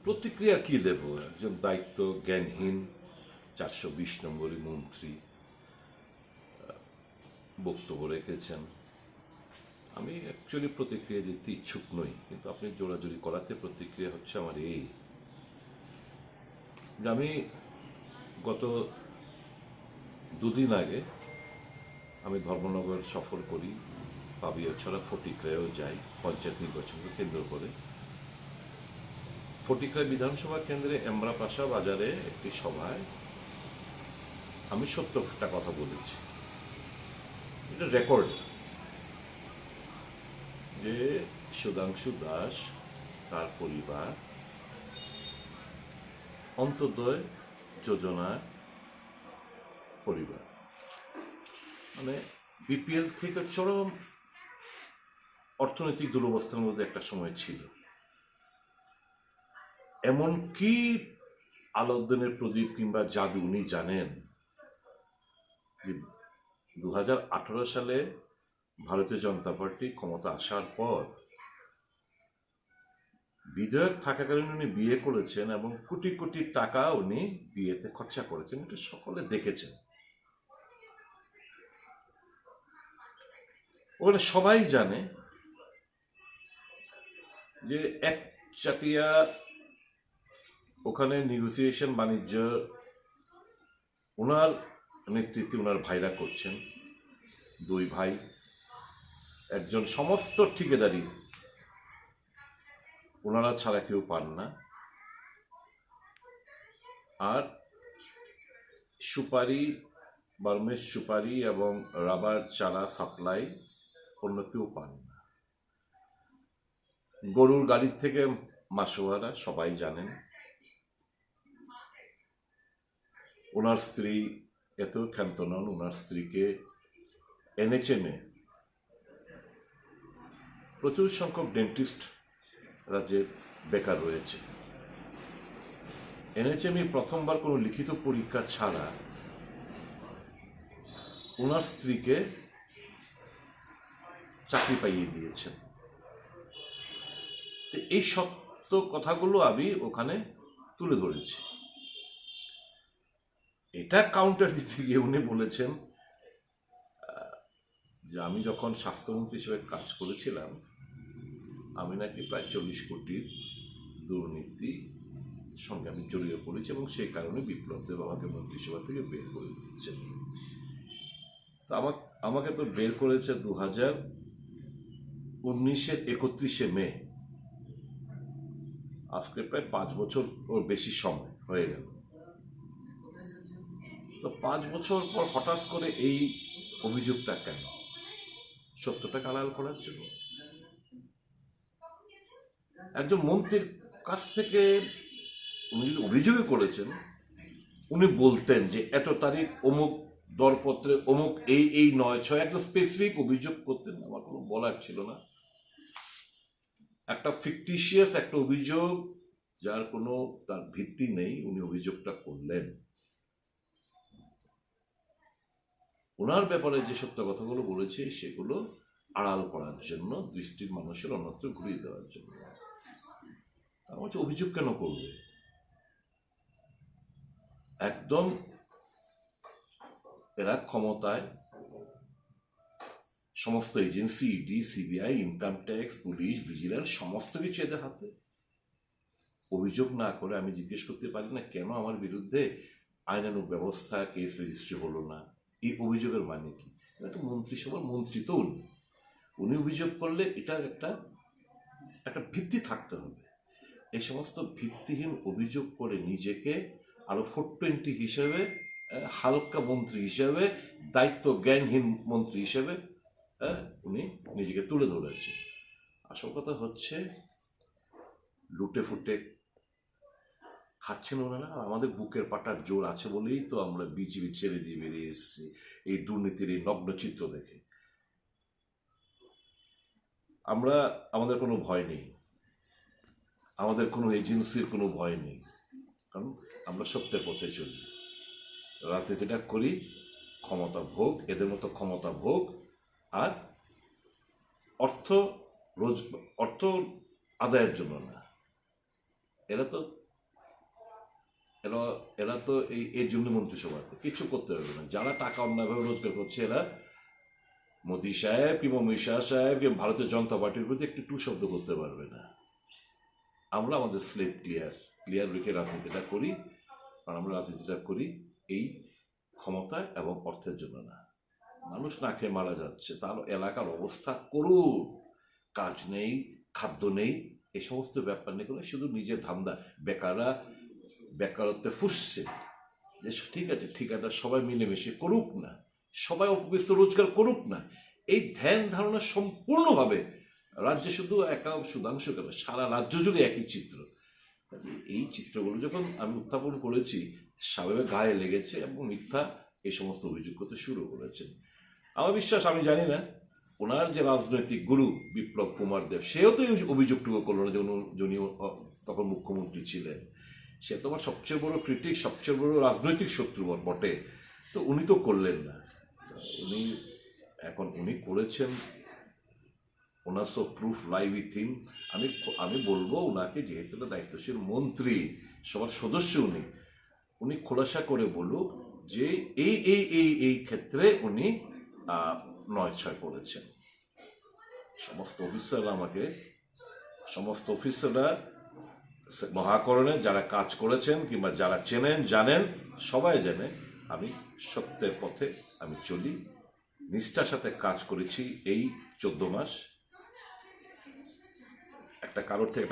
প্রতিক্রিয়া কি দেব? একজন দায়িত্ব জ্ঞানহীন ৪২০ নম্বরই মন্ত্রী বক্তব্য রেখেছেন। আমি অ্যাকচুয়ালি প্রতিক্রিয়া দিতে ইচ্ছুক নই, কিন্তু আপনি জোরাজুরি করাতে প্রতিক্রিয়া হচ্ছে আমার এই যে আমি গত দুদিন আগে আমি ধর্মনগর সফর করি, পাবিয়া ছাড়া ফটিকরায়ও যাই পঞ্চায়েত নির্বাচনকে কেন্দ্র করে। ফটিকরায় বিধানসভা কেন্দ্রে এমরাপাশা বাজারে একটি সভায় আমি ৭০টা কথা বলেছি। এটা রেকর্ড যে সুধাংশু দাস তার পরিবার অন্তোদয় যোজনার পরিবার, মানে বিপিএল থেকে চরম অর্থনৈতিক দুরবস্থার মধ্যে একটা সময় ছিল। এমন কি আলোকদানের প্রদীপ কিংবা জাদু উনি জানেন যে ২০১৮ সালে ভারতীয় জনতা পার্টি ক্ষমতা আসার পর বিধায়ক থাকাকালীন উনি বিয়ে করেছেন এবং কোটি কোটি টাকা উনি বিয়েতে খরচা করেছেন, এটা সকলে দেখেছেন। ওখানে সবাই জানে যে একচাটিয়া ওখানে নেগোসিয়েশন বাণিজ্য ওনার নেতৃত্বে ওনার ভাইরা করছেন। দুই ভাই, একজন সমস্ত ঠিকাদারি ওনারা ছাড়া কেউ পান না, আর সুপারি, বার্মেজ সুপারি এবং রাবার চারা সাপ্লাই অন্য কেউ পান না। গরুর গাড়ির থেকে মাসোয়ারা সবাই জানেন। ওনার স্ত্রী এত ক্ষান্ত নন, ওনার স্ত্রীকে এনএচএমে প্রচুর সংখ্যক ডেন্টিস্ট রাজ্যে বেকার রয়েছে। এনএচএমই প্রথমবার কোনো লিখিত পরীক্ষা ছাড়া ওনার স্ত্রীকে চাকরি পাইয়ে দিয়েছেন। এই সত্য কথাগুলো আমি ওখানে তুলে ধরেছি। এটা কাউন্টার দিতে গিয়ে উনি বলেছেন যে আমি যখন স্বাস্থ্যমন্ত্রী হিসেবে কাজ করেছিলাম আমি নাকি প্রায় ৪০ কোটির দুর্নীতি সঙ্গে আমি জড়িয়ে পড়েছি এবং সেই কারণে বিপ্লব দেব আমাকে মন্ত্রিসভা থেকে বের করে দিচ্ছেন। তো আমাকে তো বের করেছে 2019-এর 31শে মে। আজকে প্রায় 5 বছর ওর বেশি সময় হয়ে গেল। তো 5 বছর পর হঠাৎ করে এই অভিযোগটা কেন? সত্যটাকে আড়াল করার জন্য? একজন মন্ত্রীর কাছ থেকে উনি যদি অভিযোগই করেছেন, উনি বলতেন যে এত তারিখ অমুক দরপত্রে অমুক এই 9-6 একটা স্পেসিফিক অভিযোগ করতেন। আমার কোনো বলার ছিল না। একটা ফিকটিশিয়াস একটা অভিযোগ যার কোনো তার ভিত্তি নেই, উনি অভিযোগটা করলেন। ওনার ব্যাপারে যে সত্য কথাগুলো বলেছে সেগুলো আড়াল করার জন্য, দৃষ্টির মানুষের অন্যত্র ঘুরিয়ে দেওয়ার জন্য। তার মধ্যে অভিযোগ কেন করবে? একদম এরা ক্ষমতায়, সমস্ত agency, ED, CBI, income tax, police, vigilance সমস্ত কিছু এদের হাতে। অভিযোগ না করে আমি জিজ্ঞেস করতে পারি না কেন আমার বিরুদ্ধে আইনানুগ ব্যবস্থা কেস রেজিস্ট্রি হলো না? এই অভিযোগের মানে কি? একটা মন্ত্রিসভার মন্ত্রী তো উনি অভিযোগ করলে এটার একটা ভিত্তি থাকতে হবে। এই সমস্ত ভিত্তিহীন অভিযোগ করে নিজেকে আরো 420 হিসেবে, হালকা মন্ত্রী হিসেবে, দায়িত্ব জ্ঞানহীন মন্ত্রী হিসেবে উনি নিজেকে তুলে ধরেছে। আসল কথা হচ্ছে লুটে ফুটে খাচ্ছেন ওনারা। আমাদের বুকের পাটার জোর আছে বলেই তো আমরা বিজেপি ছেড়ে দিয়ে বেরিয়ে এসেছি এই দুর্নীতির এই নগ্ন চিত্র দেখে। আমাদের কোনো ভয় নেই, আমাদের কোনো এজেন্সির কোনো ভয় নেই, কারণ আমরা সত্যের পথে চলি। রাজনীতিটা করি ক্ষমতা ভোগ, এদের মতো ক্ষমতা ভোগ আর অর্থ আদায়ের জন্য না। এরা তো এরা এরা তো এর জন্য মন্ত্রিসভাতে কিছু করতে পারবে না। যারা টাকা অন্যায়ভাবে রোজগার করছে, এরা মোদী সাহেব কিংবা অমিত শাহ সাহেব কিংবা ভারতীয় জনতা পার্টির প্রতি একটু টু শব্দ করতে পারবে না। আমরা আমাদের স্লেট ক্লিয়ার রেখে রাজনীতিটা করি, কারণ আমরা রাজনীতিটা করি এই ক্ষমতা এবং অর্থের জন্য না। মানুষ না খেয়ে মারা যাচ্ছে, তার এলাকার অবস্থা করুন, কাজ নেই, খাদ্য নেই, এই সমস্ত ব্যাপার নিয়ে করে শুধু নিজের ধান্দা। বেকাররা বেকারত্বে ফুসছে, যে ঠিক আছে ঠিকাদার সবাই মিলেমিশে করুক না, সবাই উপকৃত রোজগার করুক না, এই ধ্যান ধারণা সম্পূর্ণভাবে রাজ্যে শুধু একা সুধাংশু কেন, সারা রাজ্য জুড়ে একই চিত্র। এই চিত্রগুলো যখন আমি উত্থাপন করেছি, স্বাভাবিক গায়ে লেগেছে এবং মিথ্যা এই সমস্ত অভিযোগ করতে শুরু করেছেন। আমার বিশ্বাস, আমি জানি না ওনার যে রাজনৈতিক গুরু বিপ্লব কুমার দেব, সেও তো এই অভিযোগটুকু করলো না যে উনি তখন মুখ্যমন্ত্রী ছিলেন। সে তো আমার সবচেয়ে বড় ক্রিটিক, সবচেয়ে বড় রাজনৈতিক শত্রু বটে, তো উনি তো করলেন না। উনি করেছেন, ওনার সব প্রুফ লাইভ উইথ হিম। আমি বলবো ওনাকে, যেহেতু দায়িত্বশীল মন্ত্রী, সবার সদস্য উনি খোলাসা করে বলুক যে এই ক্ষেত্রে উনি ৯/৬ করেছেন। সমস্ত অফিসাররা মহাকরণে যারা কাজ করেছেন কিংবা যারা চেনেন জানেন, সবাই জানে আমি সত্যের পথে আমি চলি, নিষ্ঠার সাথে কাজ করেছি এই 14 মাস। একটা কারোর থেকে